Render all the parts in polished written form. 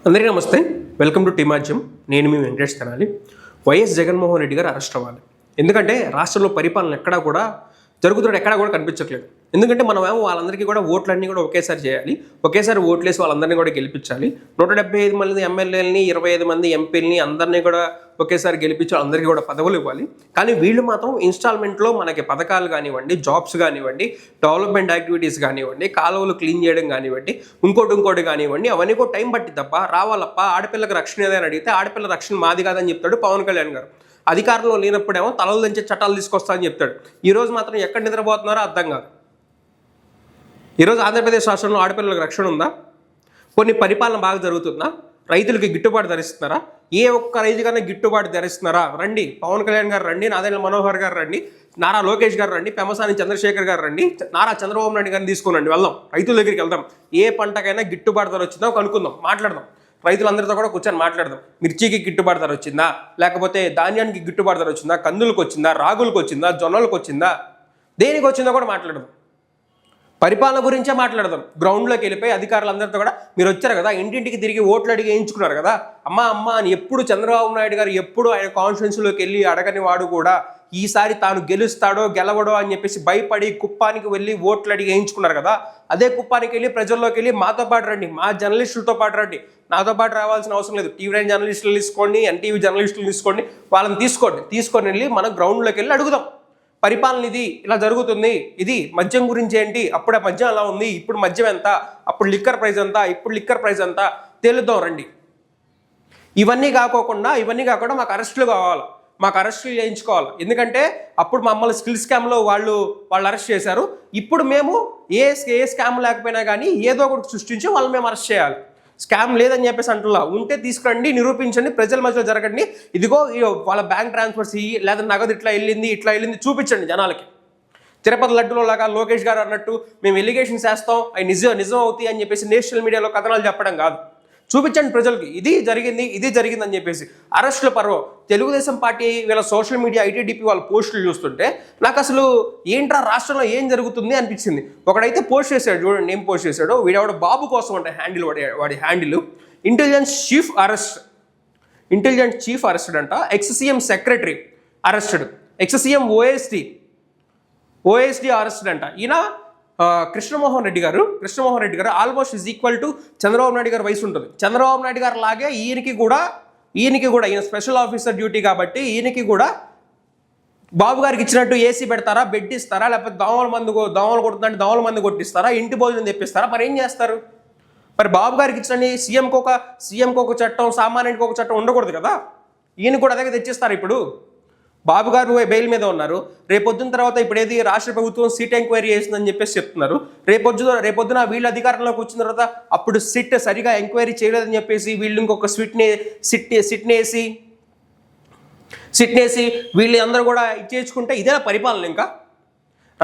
అందరికీ నమస్తే. Welcome to టీమాజ్యం. నేను మీ వెంకటేష్ తెనాలి. వైఎస్ జగన్మోహన్ రెడ్డి గారు అరెస్ట్ అవ్వాలి. ఎందుకంటే రాష్ట్రంలో పరిపాలన ఎక్కడా కూడా ఎక్కడా కూడా కనిపించట్లేదు. ఎందుకంటే మనమేమో వాళ్ళందరికీ కూడా ఓట్లన్నీ కూడా ఒకేసారి చేయాలి, ఒకేసారి ఓట్లేసి వాళ్ళందరినీ కూడా గెలిపించాలి. 175 మంది ఎమ్మెల్యేలని, 25 మంది ఎంపీలని అందరినీ కూడా ఒకేసారి గెలిపించి వాళ్ళందరికీ కూడా పదవులు ఇవ్వాలి. కానీ వీళ్ళు మాత్రం ఇన్స్టాల్మెంట్లో మనకి పథకాలు కానివ్వండి, జాబ్స్ కానివ్వండి, డెవలప్మెంట్ యాక్టివిటీస్ కానివ్వండి, కాలువలు క్లీన్ చేయడం కానివ్వండి, ఇంకోటి కానివ్వండి, అవన్నీ కూడా టైం పట్టి తప్ప రావాలప్ప. ఆడపిల్లకి రక్షణ ఏదైనా అడిగితే ఆడపిల్ల రక్షణ మాది కాదని చెప్తాడు పవన్ కళ్యాణ్ గారు. అధికారంలో లేనప్పుడేమో తలలు దంచే చట్టాలు తీసుకొస్తా అని చెప్తాడు. ఈరోజు మాత్రం ఎక్కడ నిద్రపోతున్నారో అర్థం కాదు. ఈరోజు ఆంధ్రప్రదేశ్ రాష్ట్రంలో ఆడపిల్లలకు రక్షణ ఉందా? కొన్ని పరిపాలన బాగా జరుగుతుందా? రైతులకి గిట్టుబాటు ధరిస్తున్నారా? ఏ ఒక్క రైతుకన్నా గిట్టుబాటు ధరిస్తున్నారా? రండి, పవన్ కళ్యాణ్ గారు రండి, నాదెండ్ల మనోహర్ గారు రండి, నారా లోకేష్ గారు రండి, పెమ్మసాని చంద్రశేఖర్ గారు రండి, నారా చంద్రబాబు నాయుడు గారిని తీసుకురండి, వెళ్దాం రైతుల దగ్గరికి వెళ్దాం. ఏ పంటకైనా గిట్టుబాటు ధర వచ్చిందో కనుక్కుందాం, మాట్లాడదాం. రైతులందరితో కూడా కూర్చొని మాట్లాడదాం. మిర్చికి గిట్టుబాటు ధర వచ్చిందా, లేకపోతే ధాన్యానికి గిట్టుబాటు ధర వచ్చిందా, కందులకు వచ్చిందా, రాగులకు వచ్చిందా, జొన్నలకు వచ్చిందా, దేనికి వచ్చిందో కూడా మాట్లాడదాం. పరిపాలన గురించే మాట్లాడదాం. గ్రౌండ్లోకి వెళ్ళిపోయి అధికారులందరితో కూడా మీరు వచ్చారు కదా, ఇంటింటికి తిరిగి ఓట్లు అడిగి వేయించుకున్నారు కదా, అమ్మ అని ఎప్పుడు చంద్రబాబు నాయుడు గారు ఎప్పుడు ఆయన కాన్స్టిట్యున్సీలోకి వెళ్ళి అడగని వాడు కూడా ఈసారి తాను గెలుస్తాడో గెలవడో అని చెప్పేసి భయపడి కుప్పానికి వెళ్ళి ఓట్లు అడిగి వేయించుకున్నారు కదా. అదే కుప్పానికి వెళ్ళి ప్రజల్లోకి వెళ్ళి మాతో పాటు రండి, మా జర్నలిస్టులతో పాటు రండి. నాతో పాటు రావాల్సిన అవసరం లేదు. టీవీ9 జర్నలిస్టులు తీసుకోండి, ఎన్టీవీ జర్నలిస్టులు తీసుకోండి, వాళ్ళని తీసుకొని వెళ్ళి మనం గ్రౌండ్లోకి వెళ్ళి అడుగుదాం. పరిపాలన ఇది ఇలా జరుగుతుంది, ఇది మద్యం గురించి ఏంటి, అప్పుడు ఆ మద్యం అలా ఉంది, ఇప్పుడు మద్యం ఎంత, అప్పుడు లిక్కర్ ప్రైస్ ఎంత, ఇప్పుడు లిక్కర్ ప్రైస్ ఎంత తేలుద్దాం రండి. ఇవన్నీ కాకుండా మాకు అరెస్టులు కావాలి, మాకు అరెస్టులు చేయించుకోవాలి. ఎందుకంటే అప్పుడు మమ్మల్ని స్కిల్ స్కామ్లో వాళ్ళు అరెస్ట్ చేశారు. ఇప్పుడు మేము ఏ స్కామ్ లేకపోయినా కానీ ఏదో ఒకటి సృష్టించి వాళ్ళని మేము అరెస్ట్ చేయాలి. స్కామ్ లేదని చెప్పేసి అంటున్నా, ఉంటే తీసుకురండి, నిరూపించండి, ప్రజల మధ్యలో జరగండి. ఇదిగో వాళ్ళ బ్యాంక్ ట్రాన్స్ఫర్స్ లేదా నగదు ఇట్లా వెళ్ళింది చూపించండి జనాలకి. తిరుపతి లడ్డులో లాగా లోకేష్ గారు అన్నట్టు మేము ఎలిగేషన్స్ వేస్తాం, అవి నిజం అవుతాయి అని చెప్పేసి నేషనల్ మీడియాలో కథనాలు చెప్పడం కాదు. చూపించండి ప్రజలకి, ఇది జరిగింది అని చెప్పేసి. అరెస్టుల పర్వం. తెలుగుదేశం పార్టీ వీళ్ళ సోషల్ మీడియా ఐటీడీపీ వాళ్ళ పోస్టులు చూస్తుంటే నాకు అసలు ఏంట్రా రాష్ట్రంలో ఏం జరుగుతుంది అనిపించింది. ఒకడైతే పోస్ట్ చేశాడు, చూడండి ఏం పోస్ట్ చేశాడు. వీడెవడ బాబు కోసం అంటే వాడి హ్యాండిల్ ఇంటెలిజెన్స్ చీఫ్ అరెస్టెడ్ అంట. X-CM secretary arrested, X-CM OSD arrested అంట. ఈయన కృష్ణమోహన్ రెడ్డి గారు almost is equal to Chandrababu Naidu గారు వయసు ఉంటుంది. చంద్రబాబు నాయుడు గారు లాగే ఈయనకి కూడా ఈయన స్పెషల్ ఆఫీసర్ డ్యూటీ కాబట్టి ఈయనకి కూడా బాబు గారికి ఇచ్చినట్టు ఏసీ పెడతారా, బెడ్ ఇస్తారా, లేకపోతే దోమలు కొడుతుందంటే దోమల మందు కొట్టిస్తారా, ఇంటి భోజనం తెప్పిస్తారా, మరి ఏం చేస్తారు? మరి బాబు గారికి ఇచ్చిన సీఎంకి ఒక చట్టం, సామాన్యుడికి ఒక చట్టం ఉండకూడదు కదా. ఈయన కూడా అదే తెచ్చిస్తారు. ఇప్పుడు బాబు గారు బెయిల్ మీద ఉన్నారు. రేపొద్దున తర్వాత ఇప్పుడు ఏది రాష్ట్ర ప్రభుత్వం సిట్ ఎంక్వైరీ చేసిందని చెప్పేసి చెప్తున్నారు. రేపొద్దున వీళ్ళు అధికారంలోకి వచ్చిన తర్వాత అప్పుడు సిట్ సరిగా ఎంక్వైరీ చేయలేదని చెప్పేసి వీళ్ళు ఇంకొక సిట్నేసి వీళ్ళు అందరూ కూడా ఇచ్చేసుకుంటే ఇదే పరిపాలన. ఇంకా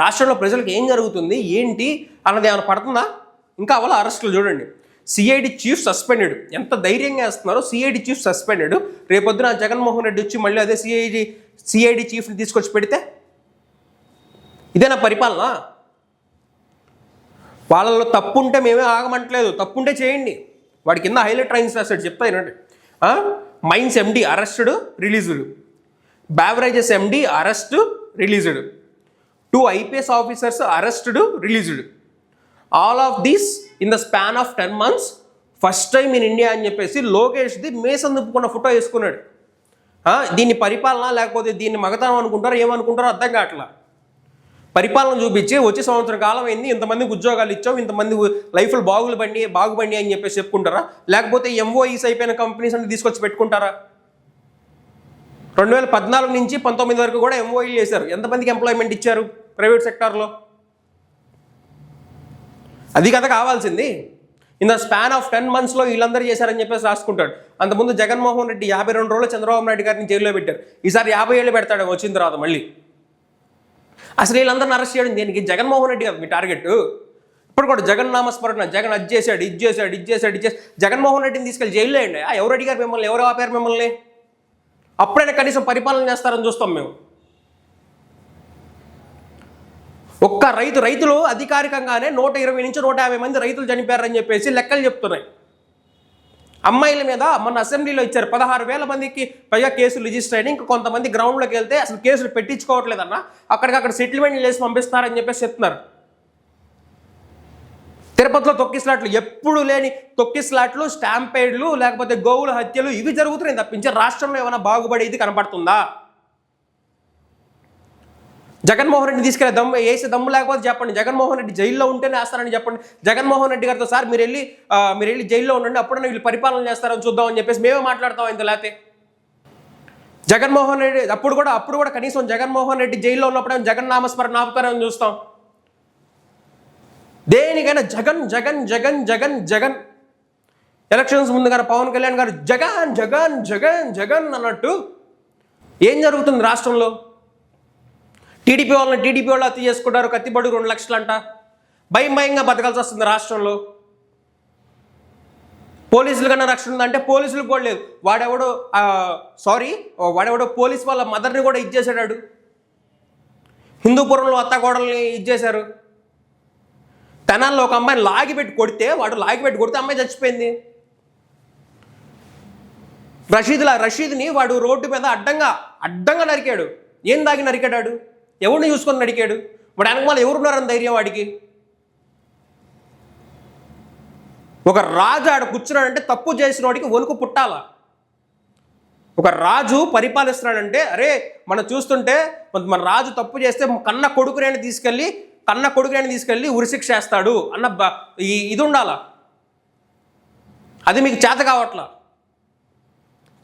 రాష్ట్రంలో ప్రజలకు ఏం జరుగుతుంది ఏంటి అన్నది ఏమైనా పడుతుందా? ఇంకా అవల అరెస్టులు చూడండి. CID chief suspended. ఎంత ధైర్యంగా వేస్తున్నారో. CID chief suspended. రేపొద్దున జగన్మోహన్ రెడ్డి వచ్చి మళ్ళీ అదే సిఐడి చీఫ్ని తీసుకొచ్చి పెడితే ఇదేనా పరిపాలన? వాళ్ళలో తప్పు ఉంటే మేమే ఆగమంటలేదు, తప్పు ఉంటే చేయండి. వాడి కింద హైలైట్ రైన్స్ రాశాడు, చెప్తా ఏంటంటే mines MD arrested released, beverages MD arrest released, 2 IPS officers arrested released, all of these in the span of 10 months, first time in India అని చెప్పేసి లోకేష్ది మేసం దుప్పుకున్న ఫోటో వేసుకున్నాడు. దీన్ని పరిపాలన లేకపోతే దీన్ని మగతనం అనుకుంటారో ఏమనుకుంటారో అర్థం కావట్లా. పరిపాలన చూపించి వచ్చే సంవత్సరం కాలం అయింది, ఇంతమందికి ఉద్యోగాలు ఇచ్చాం, ఇంతమంది లైఫ్లు బాగుపడి అని చెప్పేసి చెప్పుకుంటారా? లేకపోతే ఎంఓఈస్ అయిపోయిన కంపెనీస్ అన్ని తీసుకొచ్చి పెట్టుకుంటారా? 2014 నుంచి 19 వరకు కూడా ఎంఓఈలు చేశారు. ఎంతమందికి ఎంప్లాయ్మెంట్ ఇచ్చారు ప్రైవేట్ సెక్టార్లో? అది కదా కావాల్సింది. ఇన్ ద స్పాన్ ఆఫ్ 10 monthsలో వీళ్ళందరూ చేశారని చెప్పేసి రాసుకుంటాడు. అంతకుముందు జగన్మోహన్ రెడ్డి 52 రోజులు చంద్రబాబు నాయుడు గారిని జైల్లో పెట్టారు. ఈసారి 50 ఏళ్ళు పెడతాడు వచ్చిన తర్వాత మళ్ళీ. అసలు వీళ్ళందరిని అరెస్ట్ చేయడం దేనికి? జగన్మోహన్ రెడ్డి కదా మీ టార్గెట్. ఇప్పుడు కూడా జగన్ నామస్మరణ, జగన్ అది చేశాడు. జగన్మోహన్ రెడ్డిని తీసుకెళ్ళి జైల్లో వేయండి. ఎవరు అడిగారు మిమ్మల్ని? ఎవరు ఆపారు మిమ్మల్ని? అప్పుడైనా కనీసం పరిపాలన చేస్తారని చూస్తాం మేము. ఒక్క రైతులు అధికారికంగానే 120 నుంచి 150 మంది రైతులు చనిపోయారని చెప్పేసి లెక్కలు చెప్తున్నాయి. అమ్మాయిల మీద మొన్న అసెంబ్లీలో ఇచ్చారు 16,000 మందికి పైగా కేసులు రిజిస్టర్ అయినాయి. ఇంకా కొంతమంది గ్రౌండ్లోకి వెళ్తే అసలు కేసులు పెట్టించుకోవట్లేదన్న, అక్కడికక్కడ సెటిల్మెంట్లు చేసి పంపిస్తున్నారని చెప్పేసి చెప్తున్నారు. తిరుపతిలో తొక్కిస్లాట్లు, ఎప్పుడు లేని తొక్కిస్లాట్లు, స్టాంపేడ్లు, లేకపోతే గోవుల హత్యలు ఇవి జరుగుతున్నాయి తప్పించి రాష్ట్రంలో ఏమైనా బాగుపడేది కనపడుతుందా? జగన్మోహన్ రెడ్డి తీసుకెళ్ళే దమ్ము వేసే దమ్ము లేకపోతే చెప్పండి. జగన్మోహన్ రెడ్డి జైల్లో ఉంటేనే వేస్తారని చెప్పండి. జగన్మోహన్ రెడ్డి గారితో సార్ మీరు వెళ్ళి జైల్లో ఉండండి, అప్పుడన్నా వీళ్ళు పరిపాలన చేస్తారని చూద్దామని చెప్పేసి మేమే మాట్లాడతాం. ఇంత లేకపోతే జగన్మోహన్ రెడ్డి అప్పుడు కూడా కనీసం జగన్మోహన్ రెడ్డి జైల్లో ఉన్నప్పుడే జగన్ నామస్మరణ ఆపుతారని చూస్తాం. దేనికైనా జగన్ జగన్ జగన్ జగన్ జగన్. ఎలక్షన్స్ ముందుగా పవన్ కళ్యాణ్ గారు జగన్ జగన్ జగన్ జగన్ అన్నట్టు ఏం జరుగుతుంది రాష్ట్రంలో? టీడీపీ వాళ్ళు హత్య చేసుకుంటారు, కత్తిపడు 2 లక్షలు అంట. భయంగా బతకాల్సి వస్తుంది రాష్ట్రంలో. పోలీసులు కన్నా రక్షణ ఉందంటే పోలీసులకు కూడా లేదు. వాడెవడో పోలీస్ వాళ్ళ మదర్ని కూడా ఇచ్చేసాడు. హిందూపురంలో అత్తకోడల్ని ఇచ్చేశారు. తెనాల్లో ఒక అమ్మాయిని లాగిపెట్టి కొడితే అమ్మాయి చచ్చిపోయింది. రషీద్ని వాడు రోడ్డు మీద అడ్డంగా నరికాడు. ఏం దాగి నరికాడు? ఎవరిని చూసుకొని నరికాడు? వాడు వెనకమాల ఎవరున్నారని ధైర్యం వాడికి? ఒక రాజు ఆడ కూర్చున్నాడంటే తప్పు చేసిన వాడికి వణుకు పుట్టాల. ఒక రాజు పరిపాలిస్తున్నాడంటే అరే మనం చూస్తుంటే మన రాజు తప్పు చేస్తే కన్న కొడుకుని తీసుకెళ్ళి ఉరిశిక్ష చేస్తాడు అన్న ఇది ఉండాల. అది మీకు చేత కావట్లా.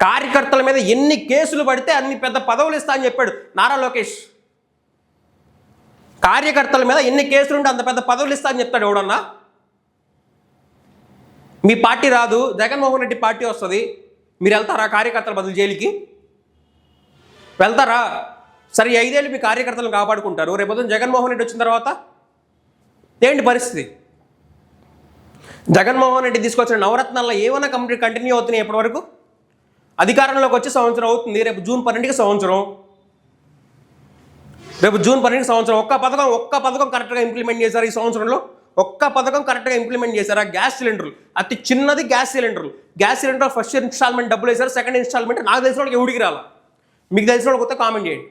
కార్యకర్తల మీద ఎన్ని కేసులు పడితే అన్ని పెద్ద పదవులు ఇస్తా అని చెప్పాడు నారా లోకేష్. కార్యకర్తల మీద ఎన్ని కేసులు ఉంటే అంత పెద్ద పదవులు ఇస్తా అని చెప్తాడు ఎవడన్నా? మీ పార్టీ రాదు, జగన్మోహన్ రెడ్డి పార్టీ వస్తుంది, మీరు వెళ్తారా కార్యకర్తల బదులు జైలుకి? వెళ్తారా? సరే 5 ఏళ్ళు మీ కార్యకర్తలను కాపాడుకుంటారు, రేపొద్దున జగన్మోహన్ రెడ్డి వచ్చిన తర్వాత ఏంటి పరిస్థితి? జగన్మోహన్ రెడ్డి తీసుకొచ్చిన నవరత్నాల్లో ఏమైనా కంటిన్యూ అవుతున్నాయి ఇప్పటి వరకు? అధికారంలోకి వచ్చి సంవత్సరం అవుతుంది. రేపు జూన్ 12కి సంవత్సరం. ఒక్క పథకం కరెక్ట్గా ఇంప్లిమెంట్ చేశారు ఈ సంవత్సరంలో? ఒక్క పథకం కరెక్ట్గా ఇంప్లిమెంట్ చేశారా? గ్యాస్ సిలిండర్లు, అతి చిన్నది గ్యాస్ సిలిండర్ ఫస్ట్ ఇన్స్టాల్మెంట్ డబ్బులు వేశారు, సెకండ్ ఇన్స్టాల్మెంట్ నాకు తెలిసిన వాళ్ళకి ఎవడికి రాలా. మీకు తెలిసిన వాళ్ళకి కొత్త కామెంట్ చేయండి.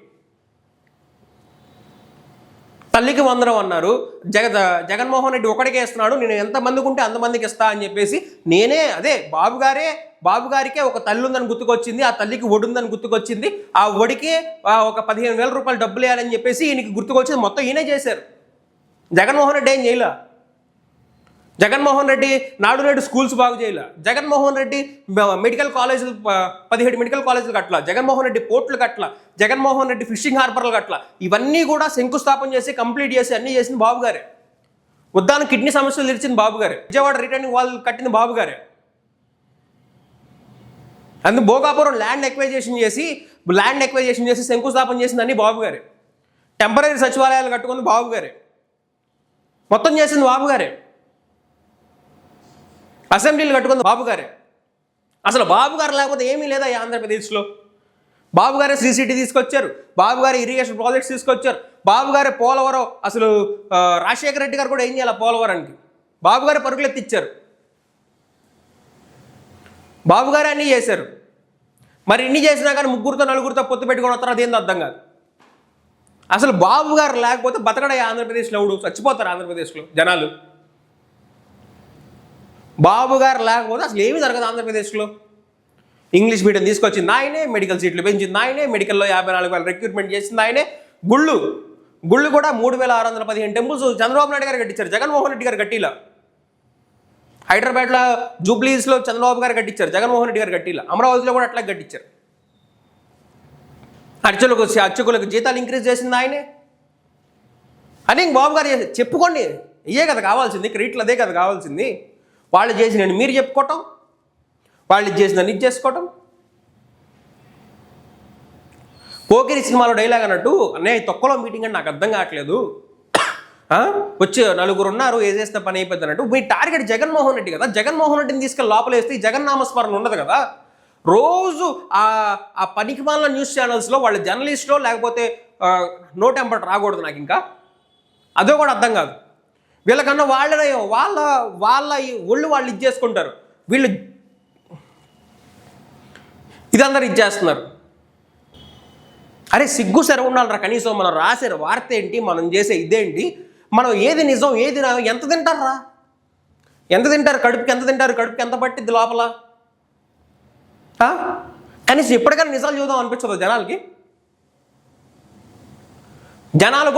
తల్లికి 100 అన్నారు. జగన్మోహన్ రెడ్డి ఒకడికే ఇస్తున్నాడు, నేను ఎంతమందికి ఉంటే అంతమందికి ఇస్తా అని చెప్పేసి బాబు గారికే ఒక తల్లి ఉందని గుర్తుకొచ్చింది, ఆ తల్లికి ఒడి ఉందని గుర్తుకొచ్చింది, ఆ ఒడికే ఒక 15,000 రూపాయలు డబ్బులు వేయాలని చెప్పేసి ఈయనకి గుర్తుకొచ్చింది. మొత్తం ఈయనే చేశారు. జగన్మోహన్ రెడ్డి ఏం చేయలే. జగన్మోహన్ రెడ్డి నాడు స్కూల్స్ బాగు చేయలే. జగన్మోహన్ రెడ్డి మెడికల్ కాలేజీలు 17 మెడికల్ కాలేజీలు కట్టల. జగన్మోహన్ రెడ్డి పోర్టులు కట్టల. జగన్మోహన్ రెడ్డి ఫిషింగ్ హార్బర్లు కట్టల. ఇవన్నీ కూడా శంకుస్థాపన చేసి కంప్లీట్ చేసి అన్నీ చేసింది బాబు గారే. ఉద్దానం కిడ్నీ సమస్యలు తీర్చింది బాబు గారే. విజయవాడ రిటర్నింగ్ వాల్ కట్టింది బాబు గారే. అందుకు భోగాపురం ల్యాండ్ ఎక్వైజేషన్ చేసి శంకుస్థాపన చేసింది అన్ని బాబు గారే. టెంపరీ సచివాలయాలు కట్టుకుంది బాబు గారే. మొత్తం చేసింది బాబు గారే. అసెంబ్లీలు కట్టుకుంది బాబు గారే. అసలు బాబు గారు లేకపోతే ఏమీ లేదా ఈ ఆంధ్రప్రదేశ్లో? బాబు గారే శ్రీసిటీ తీసుకొచ్చారు, బాబు గారు ఇరిగేషన్ ప్రాజెక్ట్స్ తీసుకొచ్చారు, బాబు గారే పోలవరం. అసలు రాజశేఖర రెడ్డి గారు కూడా ఏం చేయాలి పోలవరానికి? బాబు గారే పరుగులు ఎత్తిచ్చారు. బాబు గారే అన్నీ చేశారు. మరి ఇన్ని చేసినా కానీ 3-4 పొత్తు పెట్టుకొని వస్తారు, అదేందో అర్థం కాదు. అసలు బాబు గారు లేకపోతే బతకడే ఆంధ్రప్రదేశ్లో ఎవడు? చచ్చిపోతారు ఆంధ్రప్రదేశ్లో జనాలు. బాబు గారు లేకపోతే అసలు ఏమీ జరగదు ఆంధ్రప్రదేశ్లో. ఇంగ్లీష్ మీడియం తీసుకొచ్చింది ఆయనే, మెడికల్ సీట్లు పెంచింది ఆయనే, మెడికల్లో 54,000 రిక్రూట్మెంట్ చేసింది ఆయనే. గుళ్ళు కూడా 3,615 టెంపుల్స్ చంద్రబాబు నాయుడు గారు కట్టించారు, జగన్మోహన్ రెడ్డి గారు కట్టిలా. హైదరాబాద్లో జూబ్లీస్లో చంద్రబాబు గారు కట్టించారు, జగన్మోహన్ రెడ్డి గారు కట్టిలా. అమరావతిలో కూడా అట్లా కట్టించారు. అర్చకులకు జీతాలు ఇంక్రీజ్ చేసింది ఆయనే. అని బాబు గారు చెప్పుకోండి, ఇవే కదా కావాల్సింది, క్రెడిట్లు అదే కదా కావాల్సింది. వాళ్ళు చేసినని మీరు చెప్పుకోవటం, వాళ్ళు చేసినని ఇది చేసుకోవటం. పోకిరి సినిమాలో డైలాగ్ అన్నట్టు, అన్నయ్య తొక్కలో మీటింగ్ అని నాకు అర్థం కావట్లేదు, వచ్చి 4 ఉన్నారు వేసేస్తే పని అయిపోద్ది అన్నట్టు. మీ టార్గెట్ జగన్మోహన్ రెడ్డి కదా. జగన్మోహన్ రెడ్డిని తీసుకెళ్ళి లోపలేస్తే ఈ జగన్నామస్మరణ ఉండదు కదా. రోజు ఆ పనికిమాలిన న్యూస్ ఛానల్స్లో వాళ్ళ జర్నలిస్ట్లో లేకపోతే నో టెంపర్ రాకూడదు నాకు. ఇంకా అదో కూడా అర్థం కాదు. వీళ్ళకన్నా వాళ్ళ ఒళ్ళు వాళ్ళు ఇది చేసుకుంటారు. వీళ్ళు ఇది అందరు ఇచ్చేస్తున్నారు. అరే సిగ్గు సెరవు ఉండాలరా కనీసం. మనం రాసే వార్త ఏంటి, మనం చేసే ఇదేంటి, మనం ఏది నిజం ఏది ఎంత తింటారా, ఎంత తింటారు, కడుపుకి ఎంత తింటారు, కడుపుకి ఎంత పట్టిద్ది లోపల. కనీసం ఎప్పటికైనా నిజాలు చూద్దాం అనిపించదు జనాలకి. జనాలు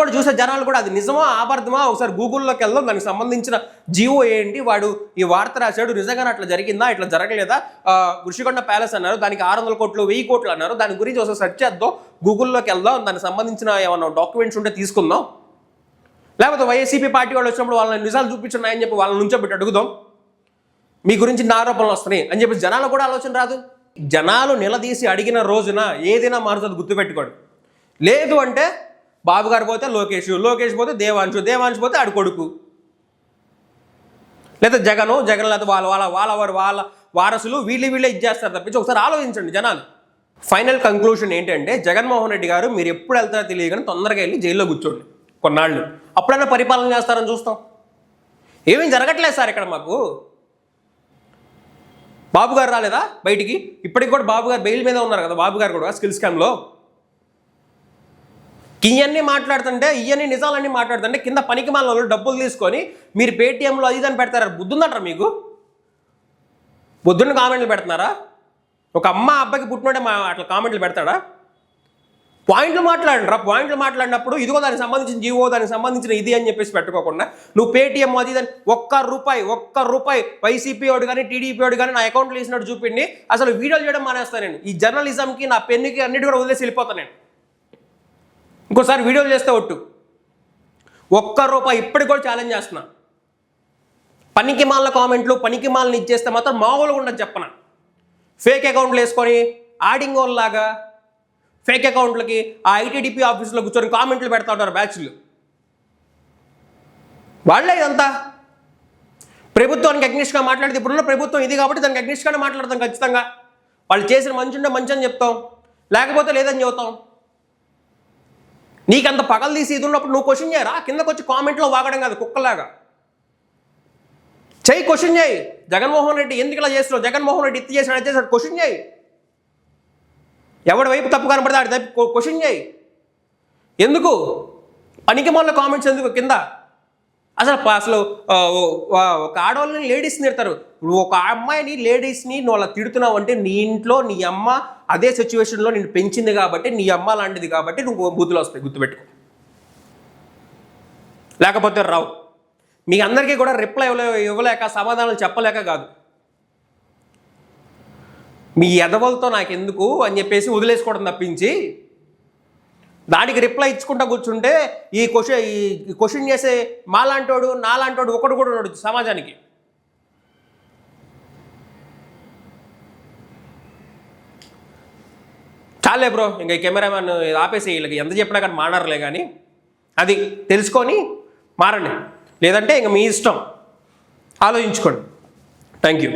కూడా అది నిజమా అబద్ధమా ఒకసారి గూగుల్లోకి వెళ్దాం, దానికి సంబంధించిన జీవో ఏంటి, వాడు ఈ వార్త రాశాడు, నిజంగానే అట్లా జరిగిందా, ఇట్లా జరగలేదా, ఋషికొండ ప్యాలెస్ అన్నారు, దానికి 600 కోట్లు 1000 కోట్లు అన్నారు, దాని గురించి ఒకసారి సెర్చ్ చేద్దాం, గూగుల్లోకి వెళ్దాం, దానికి సంబంధించిన ఏమన్నా డాక్యుమెంట్స్ ఉంటే తీసుకుందాం. లేకపోతే వైఎస్సీపీ పార్టీ వాళ్ళు వచ్చినప్పుడు వాళ్ళని నిజాలు చూపించున్నాయని చెప్పి వాళ్ళని నుంచోబెట్టి అడుగుదాం, మీ గురించి ఆరోపణలు వస్తున్నాయి అని చెప్పి జనాలు కూడా ఆలోచన రాదు. జనాలు నిలదీసి అడిగిన రోజున ఏదైనా మారుతుంది, గుర్తుపెట్టుకోండి. లేదు అంటే బాబు గారు పోతే లోకేష్ పోతే దేవాంశు పోతే ఆడి కొడుకు, లేదా జగన్ లేదా వాళ్ళ వారసులు వీళ్ళే ఇచ్చేస్తారు తప్పించి ఒకసారి ఆలోచించండి జనాలు. ఫైనల్ కంక్లూషన్ ఏంటంటే జగన్మోహన్ రెడ్డి గారు మీరు ఎప్పుడు వెళ్తారో తెలియదు కానీ తొందరగా వెళ్ళి జైల్లో కూర్చోండి కొన్నాళ్ళు, అప్పుడైనా పరిపాలన చేస్తారని చూస్తాం. ఏమేం జరగట్లేదు సార్ ఇక్కడ మాకు. బాబు గారు రాలేదా బయటికి? ఇప్పటికి కూడా బాబు గారు బెయిల్ మీద ఉన్నారు కదా, బాబు గారు కూడా స్కిల్ స్కామ్లో. ఇవన్నీ మాట్లాడుతుంటే ఇవన్నీ నిజాలన్నీ మాట్లాడుతుంటే కింద పనికి మాల డబ్బులు తీసుకొని మీరు పేటీఎంలో అది అని పెడతారా? బుద్ధుందంటారా మీకు? బుద్ధుని కామెంట్లు పెడుతున్నారా? ఒక అమ్మ అబ్బాయికి పుట్టినోడే అట్లా కామెంట్లు పెడతాడా? పాయింట్లు మాట్లాడండి. పాయింట్లు మాట్లాడినప్పుడు ఇదిగో దానికి సంబంధించిన జీవో, దానికి సంబంధించిన ఇది అని చెప్పేసి పెట్టుకోకుండా నువ్వు పేటీఎం అది దాన్ని ఒక్క రూపాయి వైసీపీ వాడు కానీ టీడీపీ వాడు కానీ నా అకౌంట్లో వేసినట్టు చూపిండి అసలు వీడియోలు చేయడం మానేస్తాను నేను. ఈ జర్నలిజంకి నా పెన్నుకి అన్నిటి కూడా వదిలేసి వెళ్ళిపోతాను నేను. ఇంకోసారి వీడియోలు చేస్తే ఒట్టు ₹1 ఇప్పటికి కూడా ఛాలెంజ్ చేస్తున్నా. పనికి మాలిన కామెంట్లు పనికి మాలని ఇచ్చేస్తే మాత్రం మామూలుగా ఉండదు చెప్పన. ఫేక్ అకౌంట్లు వేసుకొని ఆడింగ్ లాగా ఫేక్ అకౌంట్లకి ఆ ఐటీడీపీ ఆఫీస్లో కూర్చొని కామెంట్లు పెడతా ఉంటారు బ్యాచ్లు. వాళ్ళే ఇదంతా ప్రభుత్వానికి అగ్నిష్గా మాట్లాడితే ఇప్పుడున్న ప్రభుత్వం ఇది కాబట్టి దానికి అగ్నిష్గానే మాట్లాడతాం ఖచ్చితంగా. వాళ్ళు చేసిన మంచి ఉంటే మంచి అని చెప్తాం, లేకపోతే లేదని చెబుతాం. నీకంత పగలు తీసి ఇది ఉన్నప్పుడు నువ్వు క్వశ్చన్ చేయరా? కిందకు వచ్చి కామెంట్లో వాగడం కాదు కుక్కలాగా. క్వశ్చన్ చేయి. జగన్మోహన్ రెడ్డి ఎందుకు ఇలా చేస్తున్నావు, జగన్మోహన్ రెడ్డి ఇది చేశాడు అది చేశాడు క్వశ్చన్ చేయి. ఎవడి వైపు తప్పు కనపడితే ఆడి తప్పు క్వశ్చన్ చేయి. ఎందుకు పనికి మొన్న కామెంట్స్ ఎందుకు కింద? అసలు ఒక ఆడవాళ్ళని లేడీస్ని తిడతారు. ఒక అమ్మాయిని లేడీస్ని నువ్వు అలా తిడుతున్నావు అంటే నీ ఇంట్లో నీ అమ్మ అదే సిచ్యువేషన్లో నేను పెంచింది కాబట్టి, నీ అమ్మ లాంటిది కాబట్టి నువ్వు బుద్ధులు వస్తాయి, గుర్తుపెట్టుకో. లేకపోతే రావు. మీ అందరికీ కూడా రిప్లై ఇవ్వలేక సమాధానాలు చెప్పలేక కాదు, మీ ఎదవలతో నాకెందుకు అని చెప్పేసి వదిలేసుకోవడం తప్పించి దానికి రిప్లై ఇచ్చుకుంటా కూర్చుంటే ఈ క్వశ్చన్ చేసే మాలాంటోడు నాలాంటోడు ఒకడు కూడా ఉన్నాడు సమాజానికి. చాలే బ్రో, ఇంకా ఈ కెమెరామెన్ ఆపేసి వీళ్ళకి ఎంత చెప్పినా కానీ మానరులే. కానీ అది తెలుసుకొని మారండి, లేదంటే ఇంకా మీ ఇష్టం, ఆలోచించుకోండి. Thank you.